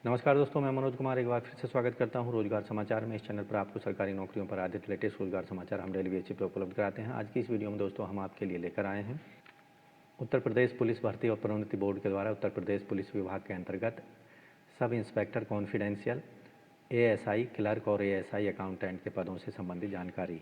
नमस्कार दोस्तों, मैं मनोज कुमार एक बार फिर से स्वागत करता हूं रोजगार समाचार में। इस चैनल पर आपको सरकारी नौकरियों पर आधारित लेटेस्ट रोजगार समाचार हम डेली बेसिस पर उपलब्ध कराते हैं। आज की इस वीडियो में दोस्तों हम आपके लिए लेकर आए हैं उत्तर प्रदेश पुलिस भर्ती और प्रोन्नति बोर्ड के द्वारा उत्तर प्रदेश पुलिस विभाग के अंतर्गत sub inspector confidential, ASI clerk और एएसआई अकाउंटेंट के पदों से संबंधित जानकारी।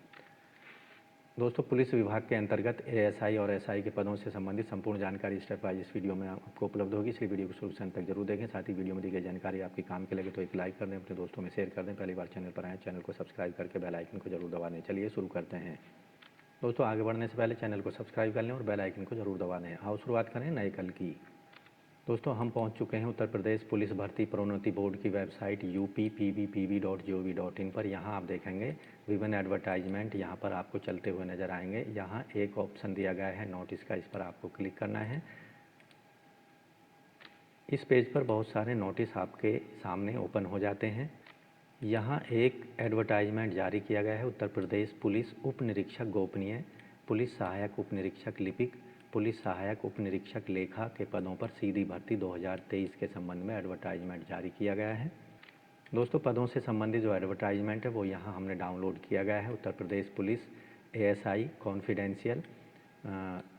दोस्तों, पुलिस विभाग के अंतर्गत एएसआई और एसआई के पदों से संबंधित संपूर्ण जानकारी स्टेप वाइज इस वीडियो में आपको उपलब्ध होगी, इसलिए वीडियो को शुरू से अंत तक जरूर देखें। साथ ही वीडियो में दी गई जानकारी आपके काम के लगे तो एक लाइक कर दें, अपने दोस्तों में शेयर कर दें। पहली बार चैनल पर आए चैनल को सब्सक्राइब करके बेल आइकन को जरूर दबा दें। चलिए शुरू करते हैं। दोस्तों, आगे बढ़ने से पहले चैनल को सब्सक्राइब कर लें और बेल आइकन को जरूर दबा दें। आओ शुरुआत करें नए कल की। दोस्तों, हम पहुंच चुके हैं उत्तर प्रदेश पुलिस भर्ती प्रोन्नति बोर्ड की वेबसाइट upppb.gov.in पर। यहाँ आप देखेंगे विभिन्न एडवर्टाइजमेंट यहाँ पर आपको चलते हुए नज़र आएंगे। यहाँ एक ऑप्शन दिया गया है नोटिस का, इस पर आपको क्लिक करना है। इस पेज पर बहुत सारे नोटिस आपके सामने ओपन हो जाते हैं। यहाँ एक एडवर्टाइजमेंट जारी किया गया है। उत्तर प्रदेश पुलिस उप निरीक्षक गोपनीय, पुलिस सहायक उप निरीक्षक लिपिक, पुलिस सहायक उप निरीक्षक लेखा के पदों पर सीधी भर्ती 2023 के संबंध में एडवर्टाइजमेंट जारी किया गया है। दोस्तों, पदों से संबंधित जो एडवर्टाइजमेंट है वो यहाँ हमने डाउनलोड किया गया है। Uttar Pradesh police ASI confidential,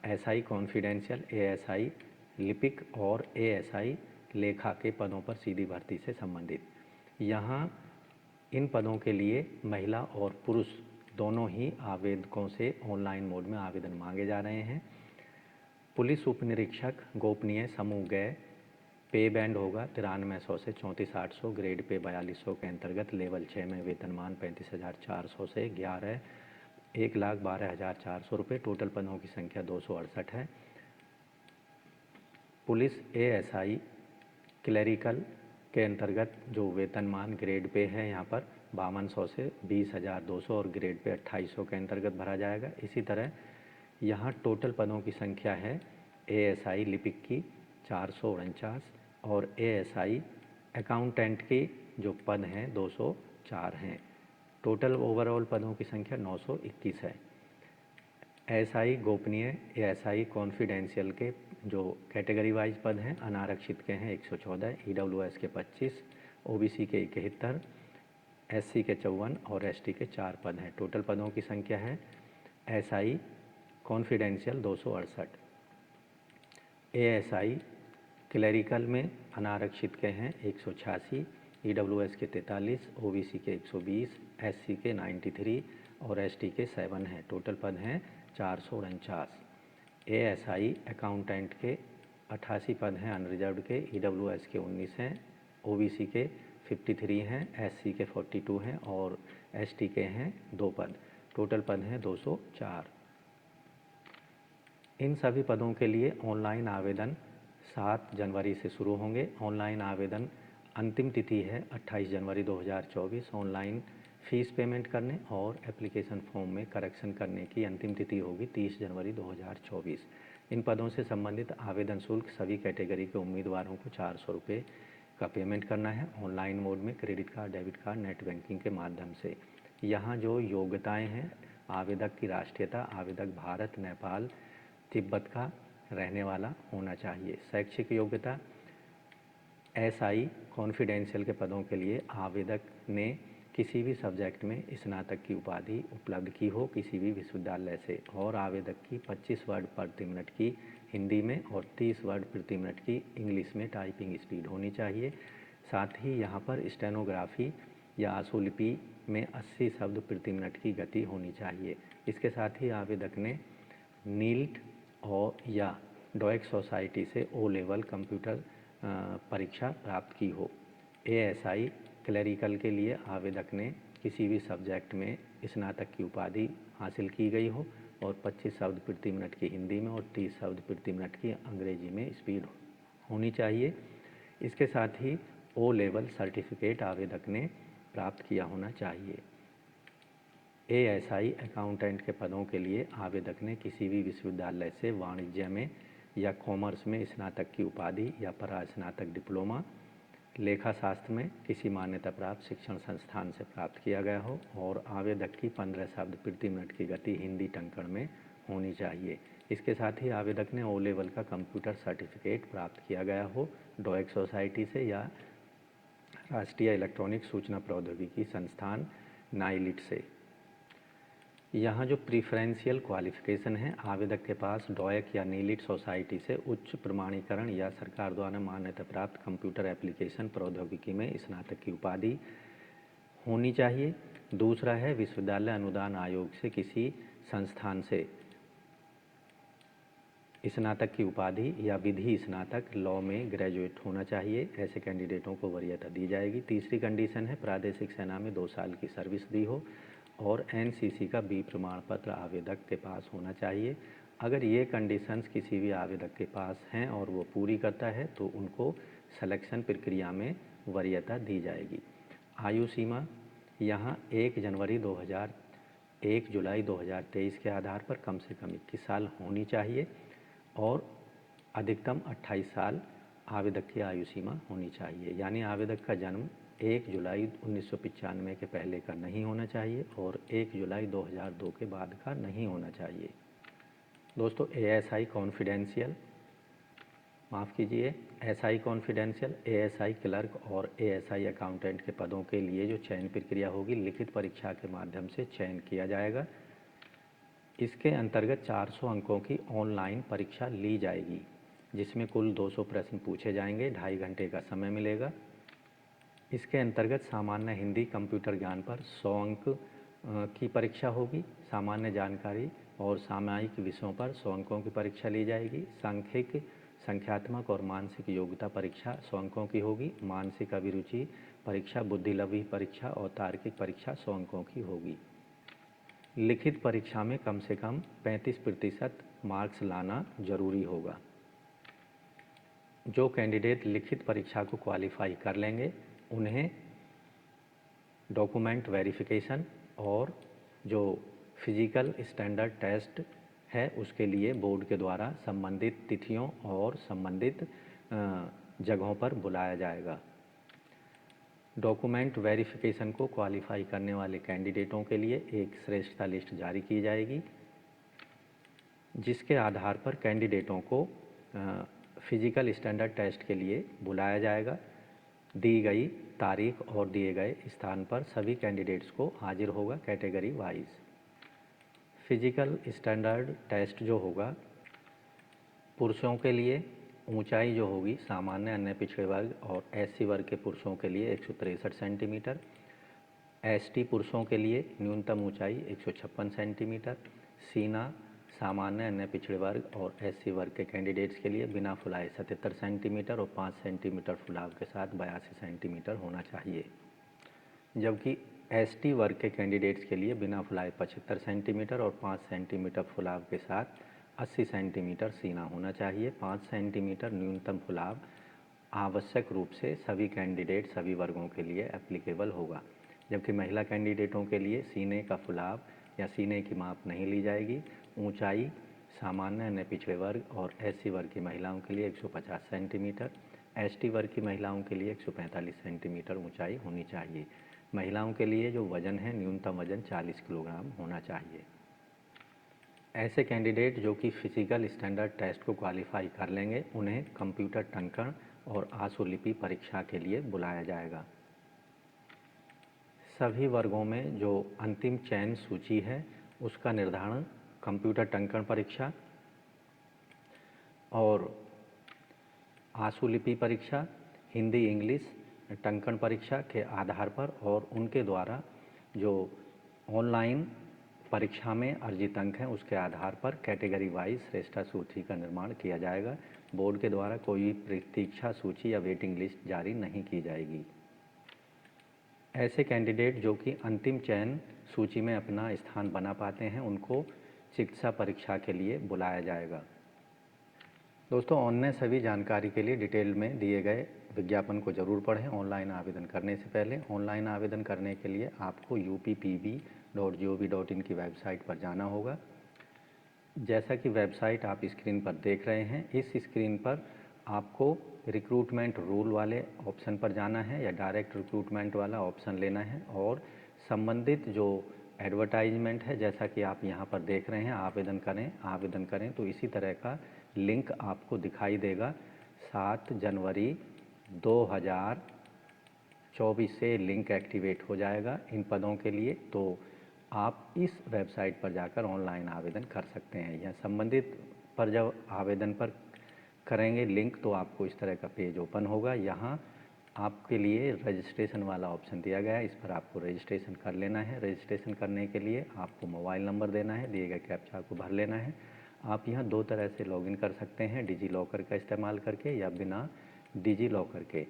SI confidential, ASI लिपिक और एएसआई लेखा के पदों पर सीधी भर्ती से संबंधित। यहाँ इन पदों के लिए महिला और पुरुष दोनों ही आवेदकों से ऑनलाइन मोड में आवेदन मांगे जा रहे हैं। पुलिस उप निरीक्षक गोपनीय समूह गए, पे बैंड होगा 9300 से 34,800, ग्रेड पे 4200 के अंतर्गत लेवल 6 में वेतनमान 35,400 से 1,12,400 रुपये। टोटल पदों की संख्या 268 है। पुलिस एएसआई क्लरिकल के अंतर्गत जो वेतनमान ग्रेड पे है यहाँ पर 5200 से 20,200 और ग्रेड पे 2800 के अंतर्गत भरा जाएगा। इसी तरह यहाँ टोटल पदों की संख्या है एएसआई लिपिक की 449 और एएसआई अकाउंटेंट की जो पद हैं 204 हैं। टोटल ओवरऑल पदों की संख्या 921 है। एएसआई गोपनीय, एएसआई कॉन्फिडेंशियल के जो कैटेगरी वाइज पद हैं अनारक्षित के हैं 114, ईडब्ल्यूएस के 25, ओबीसी के 71, एससी के 54 और एसटी के 4 पद हैं। टोटल पदों की संख्या है एसआई कॉन्फिडेंशियल 268, एएसआई क्लरिकल में अनारक्षित के हैं 186, ईडब्ल्यूएस के 43, ओबीसी के 120, एससी के 93 और एसटी के 7 हैं। टोटल पद हैं 449। एएसआई अकाउंटेंट के 88 पद हैं अनरिजर्व्ड के, ईडब्ल्यूएस के 19 हैं, ओबीसी के 53 हैं, एससी के 42 हैं और एसटी के हैं 2 पद। टोटल पद हैं 204। इन सभी पदों के लिए ऑनलाइन आवेदन 7 जनवरी से शुरू होंगे। ऑनलाइन आवेदन अंतिम तिथि है 28 जनवरी 2024। ऑनलाइन फ़ीस पेमेंट करने और एप्लीकेशन फॉर्म में करेक्शन करने की अंतिम तिथि होगी 30 जनवरी 2024। इन पदों से संबंधित आवेदन शुल्क सभी कैटेगरी के उम्मीदवारों को 400 रुपये का पेमेंट करना है ऑनलाइन मोड में, credit card, debit card, net banking के माध्यम से। यहाँ जो योग्यताएँ हैं, आवेदक की राष्ट्रीयता, आवेदक भारत, नेपाल, तिब्बत का रहने वाला होना चाहिए। शैक्षिक योग्यता, एसआई कॉन्फिडेंशियल के पदों के लिए आवेदक ने किसी भी सब्जेक्ट में स्नातक की उपाधि उपलब्ध की हो किसी भी विश्वविद्यालय से, और आवेदक की 25 वर्ड प्रति मिनट की हिंदी में और 30 वर्ड प्रति मिनट की इंग्लिश में टाइपिंग स्पीड होनी चाहिए। साथ ही यहाँ पर स्टेनोग्राफी या आशुलिपि में 80 शब्द प्रति मिनट की गति होनी चाहिए। इसके साथ ही आवेदक ने नील्ट और या डॉइक सोसाइटी से ओ लेवल कंप्यूटर परीक्षा प्राप्त की हो। एएसआई क्लरिकल के लिए आवेदक ने किसी भी सब्जेक्ट में स्नातक की उपाधि हासिल की गई हो और 25 शब्द प्रति मिनट की हिंदी में और 30 शब्द प्रति मिनट की अंग्रेजी में स्पीड होनी चाहिए। इसके साथ ही ओ लेवल सर्टिफिकेट आवेदक ने प्राप्त किया होना चाहिए। एएसआई अकाउंटेंट के पदों के लिए आवेदक ने किसी भी विश्वविद्यालय से वाणिज्य में या कॉमर्स में स्नातक की उपाधि या परास्नातक डिप्लोमा, लेखा शास्त्र में किसी मान्यता प्राप्त शिक्षण संस्थान से प्राप्त किया गया हो और आवेदक की 15 शब्द प्रति मिनट की गति हिंदी टंकण में होनी चाहिए। इसके साथ ही आवेदक ने ओ लेवल का कंप्यूटर सर्टिफिकेट प्राप्त किया गया हो डॉइक सोसाइटी से या राष्ट्रीय इलेक्ट्रॉनिक सूचना प्रौद्योगिकी संस्थान नाइलिट से। यहाँ जो प्रीफरेंशियल क्वालिफिकेशन है, आवेदक के पास डॉयक या नीलिट सोसाइटी से उच्च प्रमाणीकरण या सरकार द्वारा मान्यता प्राप्त कंप्यूटर एप्लीकेशन प्रौद्योगिकी में स्नातक की उपाधि होनी चाहिए। दूसरा है विश्वविद्यालय अनुदान आयोग से किसी संस्थान से स्नातक की उपाधि या विधि स्नातक लॉ में ग्रेजुएट होना चाहिए। ऐसे कैंडिडेटों को वरीयता दी जाएगी। तीसरी कंडीशन है प्रादेशिक सेना में 2 साल की सर्विस दी हो और एनसीसी का बी प्रमाण पत्र आवेदक के पास होना चाहिए। अगर ये कंडीशंस किसी भी आवेदक के पास हैं और वो पूरी करता है तो उनको सिलेक्शन प्रक्रिया में वरीयता दी जाएगी। आयु सीमा यहाँ 1 जुलाई 2023 के आधार पर कम से कम 21 साल होनी चाहिए और अधिकतम 28 साल आवेदक की आयु सीमा होनी चाहिए। यानी आवेदक का जन्म 1 जुलाई 1995 के पहले का नहीं होना चाहिए और 1 जुलाई 2002 के बाद का नहीं होना चाहिए। दोस्तों एएसआई कॉन्फिडेंशियल, माफ़ कीजिए, एसआई कॉन्फिडेंशियल, एएसआई क्लर्क और एएसआई अकाउंटेंट के पदों के लिए जो चयन प्रक्रिया होगी लिखित परीक्षा के माध्यम से चयन किया जाएगा। इसके अंतर्गत 400 अंकों की ऑनलाइन परीक्षा ली जाएगी जिसमें कुल 200 प्रश्न पूछे जाएंगे। 2.5 घंटे का समय मिलेगा। इसके अंतर्गत सामान्य हिंदी कंप्यूटर ज्ञान पर 100 अंक की परीक्षा होगी। सामान्य जानकारी और सामयिक विषयों पर 100 अंकों की परीक्षा ली जाएगी। सांख्यिक, संख्यात्मक और मानसिक योग्यता परीक्षा 100 अंकों की होगी। मानसिक अभिरुचि परीक्षा, बुद्धिलब्धि परीक्षा और तार्किक परीक्षा 100 अंकों की होगी। लिखित परीक्षा में कम से कम 35% मार्क्स लाना जरूरी होगा। जो कैंडिडेट लिखित परीक्षा को क्वालिफाई कर लेंगे उन्हें डॉक्यूमेंट वेरिफिकेशन और जो फिजिकल स्टैंडर्ड टेस्ट है उसके लिए बोर्ड के द्वारा संबंधित तिथियों और संबंधित जगहों पर बुलाया जाएगा। डॉक्यूमेंट वेरिफिकेशन को क्वालिफाई करने वाले कैंडिडेटों के लिए एक श्रेष्ठता लिस्ट जारी की जाएगी जिसके आधार पर कैंडिडेटों को फिजिकल स्टैंडर्ड टेस्ट के लिए बुलाया जाएगा। दी गई तारीख और दिए गए स्थान पर सभी कैंडिडेट्स को हाजिर होगा category wise. Physical standard test जो होगा पुरुषों के लिए ऊंचाई जो होगी सामान्य, अन्य पिछड़े वर्ग और एससी वर्ग के पुरुषों के लिए 163 सेंटीमीटर, एसटी पुरुषों के लिए न्यूनतम ऊंचाई 156 सेंटीमीटर, सीना सामान्य, अन्य पिछड़े वर्ग और एससी वर्ग के कैंडिडेट्स के लिए बिना फुलाए 77 सेंटीमीटर और 5 सेंटीमीटर फुलाव के साथ 82 सेंटीमीटर होना चाहिए। जबकि एसटी वर्ग के कैंडिडेट्स के लिए बिना फुलाए 75 सेंटीमीटर और 5 सेंटीमीटर फुलाव के साथ 80 सेंटीमीटर सीना होना चाहिए। 5 सेंटीमीटर न्यूनतम फुलाव आवश्यक रूप से सभी कैंडिडेट सभी वर्गों के लिए एप्लीकेबल होगा। जबकि महिला कैंडिडेटों के लिए सीने का फुलाव या सीने की माप नहीं ली जाएगी। ऊंचाई सामान्य, अन्य पिछड़े वर्ग और एससी वर्ग की महिलाओं के लिए 150 सेंटीमीटर, एसटी वर्ग की महिलाओं के लिए 145 सेंटीमीटर ऊंचाई होनी चाहिए। महिलाओं के लिए जो वज़न है न्यूनतम वज़न 40 किलोग्राम होना चाहिए। ऐसे कैंडिडेट जो कि फिजिकल स्टैंडर्ड टेस्ट को क्वालिफाई कर लेंगे उन्हें कंप्यूटर टंकण और आशुलिपि परीक्षा के लिए बुलाया जाएगा। सभी वर्गों में जो अंतिम चयन सूची है उसका निर्धारण कंप्यूटर टंकण परीक्षा और आशुलिपि परीक्षा, हिंदी इंग्लिश टंकण परीक्षा के आधार पर और उनके द्वारा जो ऑनलाइन परीक्षा में अर्जित अंक हैं उसके आधार पर कैटेगरी वाइज श्रेष्ठता सूची का निर्माण किया जाएगा। बोर्ड के द्वारा कोई प्रतीक्षा सूची या वेटिंग लिस्ट जारी नहीं की जाएगी। ऐसे कैंडिडेट जो कि अंतिम चयन सूची में अपना स्थान बना पाते हैं उनको चिकित्सा परीक्षा के लिए बुलाया जाएगा। दोस्तों अन्य सभी जानकारी के लिए डिटेल में दिए गए विज्ञापन को ज़रूर पढ़ें। ऑनलाइन आवेदन करने से पहले ऑनलाइन आवेदन करने के लिए आपको uppb.gov.in की वेबसाइट पर जाना होगा। जैसा कि वेबसाइट आप स्क्रीन पर देख रहे हैं, इस स्क्रीन पर आपको रिक्रूटमेंट रूल वाले ऑप्शन पर जाना है या डायरेक्ट रिक्रूटमेंट वाला ऑप्शन लेना है और संबंधित जो एडवर्टाइजमेंट है जैसा कि आप यहाँ पर देख रहे हैं आवेदन करें तो इसी तरह का लिंक आपको दिखाई देगा। 7 जनवरी 2023 2024 से लिंक एक्टिवेट हो जाएगा इन पदों के लिए। तो आप इस वेबसाइट पर जाकर ऑनलाइन आवेदन कर सकते हैं। यह संबंधित पर जब आवेदन पर करेंगे लिंक तो आपको इस तरह का पेज ओपन होगा। यहाँ आपके लिए रजिस्ट्रेशन वाला ऑप्शन दिया गया है, इस पर आपको रजिस्ट्रेशन कर लेना है। रजिस्ट्रेशन करने के लिए आपको मोबाइल नंबर देना है, दिए गए कैप्चा को भर लेना है। आप यहाँ दो तरह से लॉगिन कर सकते हैं, डिजी लॉकर का इस्तेमाल करके या बिना डिजी लॉकर के।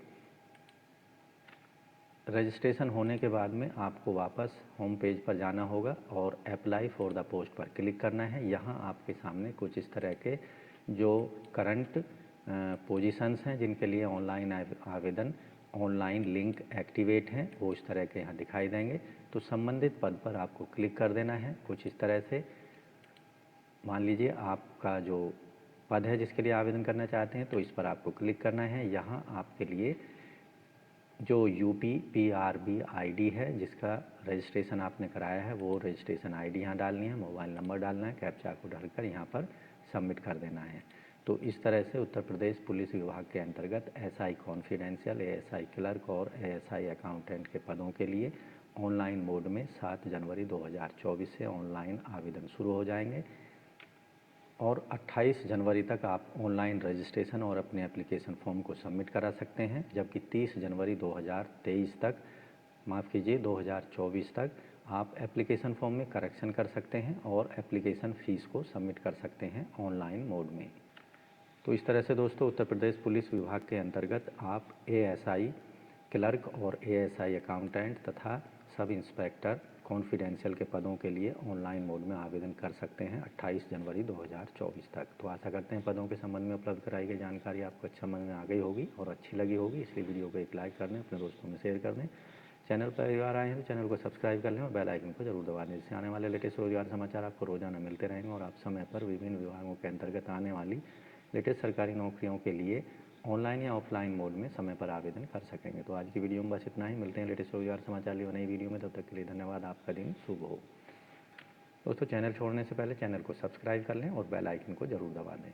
रजिस्ट्रेशन होने के बाद में आपको वापस होम पेज पर जाना होगा और अप्लाई फॉर द पोस्ट पर क्लिक करना है। यहाँ आपके सामने कुछ इस तरह के जो करंट पोजीशंस हैं जिनके लिए ऑनलाइन आवेदन ऑनलाइन लिंक एक्टिवेट हैं वो इस तरह के यहाँ दिखाई देंगे। तो संबंधित पद पर आपको क्लिक कर देना है। कुछ इस तरह से मान लीजिए आपका जो पद है जिसके लिए आवेदन करना चाहते हैं तो इस पर आपको क्लिक करना है। यहाँ आपके लिए जो UPPRB ID है जिसका रजिस्ट्रेशन आपने कराया है वो रजिस्ट्रेशन ID यहाँ डालनी है, मोबाइल नंबर डालना है, कैप्चा को डालकर यहाँ पर सबमिट कर देना है। तो इस तरह से उत्तर प्रदेश पुलिस विभाग के अंतर्गत SI कॉन्फिडेंशियल, ASI क्लर्क और ASI अकाउंटेंट के पदों के लिए ऑनलाइन मोड में 7 जनवरी 2024 से ऑनलाइन आवेदन शुरू हो जाएंगे और 28 जनवरी तक आप ऑनलाइन रजिस्ट्रेशन और अपने एप्लीकेशन फॉर्म को सबमिट करा सकते हैं। जबकि 30 जनवरी 2023 तक, माफ़ कीजिए 2024 तक आप एप्लीकेशन फॉर्म में करेक्शन कर सकते हैं और एप्लीकेशन फ़ीस को सबमिट कर सकते हैं ऑनलाइन मोड में। तो इस तरह से दोस्तों उत्तर प्रदेश पुलिस विभाग के अंतर्गत आप ASI क्लर्क और ASI अकाउंटेंट तथा सब इंस्पेक्टर कॉन्फिडेंशियल के पदों के लिए ऑनलाइन मोड में आवेदन कर सकते हैं 28 जनवरी 2024 तक। तो आशा करते हैं पदों के संबंध में उपलब्ध कराई गई जानकारी आपको अच्छा समझ में आ गई होगी और अच्छी लगी होगी। इसलिए वीडियो को एक लाइक कर दें, अपने दोस्तों में शेयर कर दें। चैनल पर परिवार आए हैं तो चैनल को सब्सक्राइब कर लें और बेल आइकन को जरूर दबा दें, जिससे आने वाले लेटेस्ट रोजगार समाचार आपको रोजाना मिलते रहेंगे और आप समय पर विभिन्न विभागों के अंतर्गत आने वाली लेटेस्ट सरकारी नौकरियों के लिए ऑनलाइन या ऑफलाइन मोड में समय पर आवेदन कर सकेंगे। तो आज की वीडियो में बस इतना ही। मिलते हैं लेटेस्ट रोजगार समाचार लिए नई वीडियो में, तब तक के लिए धन्यवाद। आपका दिन शुभ हो। दोस्तों चैनल छोड़ने से पहले चैनल को सब्सक्राइब कर लें और बेल आइकन को ज़रूर दबा दें।